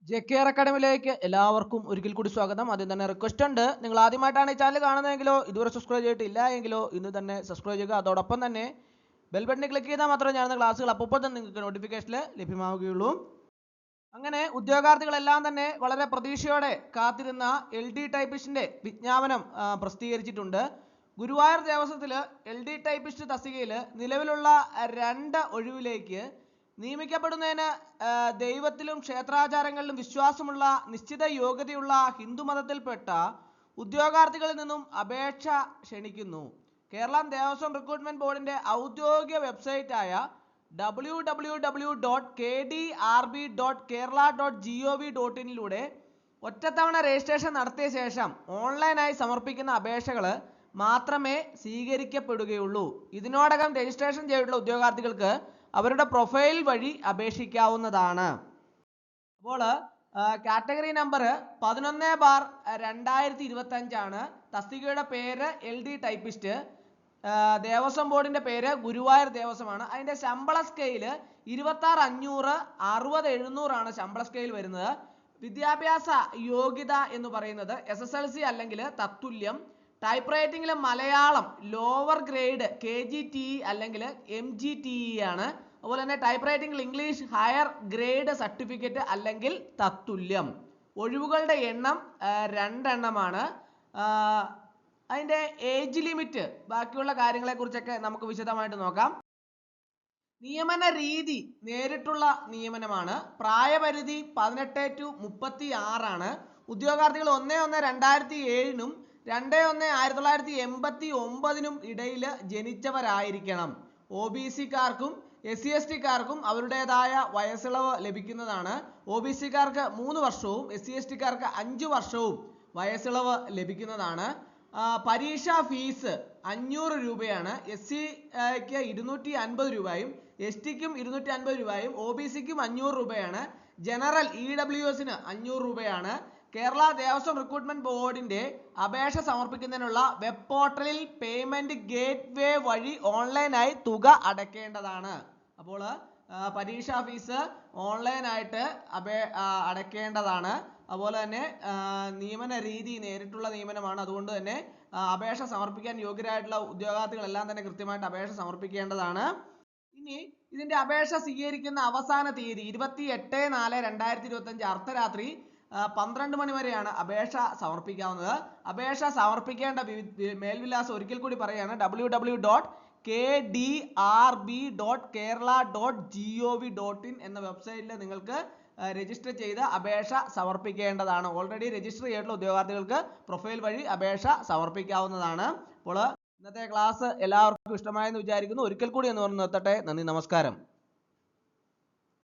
JKR അക്കാഡമിയിലേക്ക് എല്ലാവർക്കും ഒരിക്കൽ കൂടി സ്വാഗതം. ആദ്യം തന്നെ റിക്വസ്റ്റ് ഉണ്ട്, നിങ്ങൾ ആദ്യമായിട്ടാണ് ഈ ചാനൽ കാണുന്നതെങ്കിലോ ഇതുവരെ സബ്സ്ക്രൈബ് ചെയ്തിട്ടില്ല എങ്കിലോ ഇന്ന് തന്നെ സബ്സ്ക്രൈബ് ചെയ്യുക. അതോടൊപ്പം തന്നെ ബെൽ ബട്ടണിൽ ക്ലിക്ക് ചെയ്താൽ മാത്രമേ ഞാൻ ക്ലാസ്സുകൾ അപ്പോൾ തന്നെ നിങ്ങൾക്ക് നോട്ടിഫിക്കേഷനിൽ ലഭ്യമാവുകയുള്ളൂ. അങ്ങനെ ഉദ്യോഗാർത്ഥികളെല്ലാം തന്നെ വളരെ പ്രതീക്ഷയോടെ കാത്തിരുന്ന LD ടൈപ്പിസ്റ്റിന്റെ വിജ്ഞാപനം പ്രസിദ്ധീകരിച്ചിട്ടുണ്ട്. ഗുരുവായൂർ ദേവസ്വത്തിൽ LD ടൈപ്പിസ്റ്റ് തസ്തികയിൽ നിലവിലുള്ള 2 ഒഴിവിലേക്ക് നിയമിക്കപ്പെടുന്നതിന് ദൈവത്തിലും ക്ഷേത്രാചാരങ്ങളിലും വിശ്വാസമുള്ള നിശ്ചിത യോഗ്യതയുള്ള ഹിന്ദുമതത്തിൽപ്പെട്ട ഉദ്യോഗാർത്ഥികളിൽ നിന്നും അപേക്ഷ ക്ഷണിക്കുന്നു. കേരള ദേവസ്വം റിക്രൂട്ട്മെന്റ് ബോർഡിന്റെ ഔദ്യോഗിക വെബ്സൈറ്റായ www.kdrb.kerala.gov.in ലൂടെ ഒറ്റത്തവണ രജിസ്ട്രേഷൻ നടത്തിയ ശേഷം ഓൺലൈനായി സമർപ്പിക്കുന്ന അപേക്ഷകൾ മാത്രമേ സ്വീകരിക്കപ്പെടുകയുള്ളൂ. ഇതിനോടകം രജിസ്ട്രേഷൻ ചെയ്തിട്ടുള്ള ഉദ്യോഗാർത്ഥികൾക്ക് അവരുടെ പ്രൊഫൈൽ വഴി അപേക്ഷിക്കാവുന്നതാണ്. അപ്പോൾ കാറ്റഗറി നമ്പർ 11/2025 ആണ്. തസ്തികയുടെ പേര് LD ടൈപ്പിസ്റ്റ്. ദേവസ്വം ബോർഡിന്റെ പേര് ഗുരുവായൂർ ദേവസ്വമാണ്. അതിന്റെ ശമ്പള സ്കെയില് 26,500, 60,700 ആണ് ശമ്പള സ്കെയിൽ വരുന്നത്. വിദ്യാഭ്യാസ യോഗ്യത എന്ന് പറയുന്നത് SSLC അല്ലെങ്കിൽ തത്തുല്യം. ടൈപ്പ് റൈറ്റിംഗിൽ മലയാളം ലോവർ ഗ്രേഡ് KGTE അല്ലെങ്കിൽ MGTE ആണ്. അതുപോലെ തന്നെ ടൈപ്പ് റൈറ്റിംഗിൽ ഇംഗ്ലീഷ് ഹയർ ഗ്രേഡ് സർട്ടിഫിക്കറ്റ് അല്ലെങ്കിൽ തത്തുല്യം. ഒഴിവുകളുടെ എണ്ണം 2 എണ്ണമാണ്. അതിന്റെ ഏജ് ലിമിറ്റ്, ബാക്കിയുള്ള കാര്യങ്ങളെ കുറിച്ചൊക്കെ നമുക്ക് വിശദമായിട്ട് നോക്കാം. നിയമന രീതി നേരിട്ടുള്ള നിയമനമാണ്. പ്രായപരിധി 18 to 36 ആണ്. ഉദ്യോഗാർത്ഥികൾ 1/1/2007 2/1/1989 ഇടയിൽ ജനിച്ചവരായിരിക്കണം. OBC-കാർക്കും SC/ST-കാർക്കും അവരുടേതായ വയസ്സിളവ് ലഭിക്കുന്നതാണ്. OBC-കാർക്ക് 3 വർഷവും SC/ST-കാർക്ക് 5 വർഷവും വയസ്സിളവ് ലഭിക്കുന്നതാണ്. പരീക്ഷാ ഫീസ് 500 രൂപയാണ്. SC-ക്ക് 250 രൂപയും ST-ക്കും 250 രൂപയും OBC-ക്കും 500 രൂപയാണ്. ജനറൽ EWS-ന് 500 രൂപയാണ്. കേരള ദേവസ്വം റിക്രൂട്ട്മെന്റ് ബോർഡിന്റെ അപേക്ഷ സമർപ്പിക്കുന്നതിനുള്ള വെബ് പോർട്ടലിൽ പേയ്മെന്റ് ഗേറ്റ്വേ വഴി ഓൺലൈനായി തുക അടയ്ക്കേണ്ടതാണ്. അപ്പോൾ പരീക്ഷാ ഫീസ് ഓൺലൈനായിട്ട് അടയ്ക്കേണ്ടതാണ്. അതുപോലെ തന്നെ നിയമന രീതി നേരിട്ടുള്ള നിയമനമാണ്. അതുകൊണ്ട് തന്നെ അപേക്ഷ സമർപ്പിക്കാൻ യോഗ്യരായിട്ടുള്ള ഉദ്യോഗാർത്ഥികളെല്ലാം തന്നെ കൃത്യമായിട്ട് അപേക്ഷ സമർപ്പിക്കേണ്ടതാണ്. ഇനി ഇതിന്റെ അപേക്ഷ സ്വീകരിക്കുന്ന അവസാന തീയതി 28/4/2025 അർദ്ധരാത്രി 12 മണി വരെയാണ് അപേക്ഷ സമർപ്പിക്കാവുന്നത്. അപേക്ഷ സമർപ്പിക്കേണ്ട മേൽവിലാസം ഒരിക്കൽ കൂടി പറയുകയാണ്. www.kdrb.kerala.gov.in എന്ന വെബ്സൈറ്റിൽ നിങ്ങൾക്ക് രജിസ്റ്റർ ചെയ്ത് അപേക്ഷ സമർപ്പിക്കേണ്ടതാണ്. ഓൾറെഡി രജിസ്റ്റർ ചെയ്തിട്ടുള്ള ഉദ്യോഗാർത്ഥികൾക്ക് പ്രൊഫൈൽ വഴി അപേക്ഷ സമർപ്പിക്കാവുന്നതാണ്. അപ്പോൾ ഇന്നത്തെ ക്ലാസ് എല്ലാവർക്കും ഇഷ്ടമായെന്ന് വിചാരിക്കുന്നു. ഒരിക്കൽ കൂടി എന്ന് പറഞ്ഞ് നിർത്തട്ടെ. നന്ദി, നമസ്കാരം.